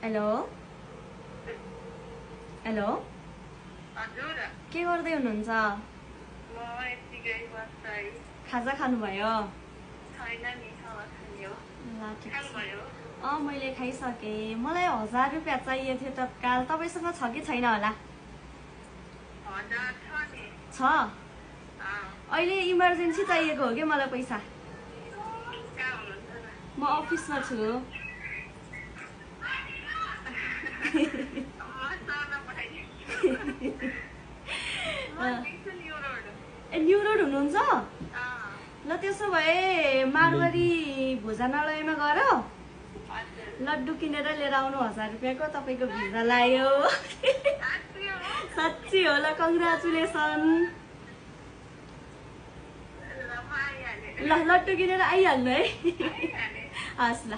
Hello hello के गर्दै हुनुहुन्छ? खाजा खानुभयो? मैले खाइसकेँ। मलाई 1000 रुपियाँ चाहिएको थियो तत्काल। तपाईसँग छ कि छैन होला? छ। अहिले इमर्जेन्सी चाहिएको हो कि मलाई पैसा। म अफिसमा छु। न्यू रोड हुनुहुन्छ? ल त्यसो भए मारवाडी भोजनालयमा गएर लड्डु किनेर लिएर आउनु 1000 रुपियाँको। तपाईँको भिजा लाग्यो। साँच्ची होला। कङ्ग्रेचुलेसन। ल लड्डु किनेर आइहाल्नु है। हस् ल।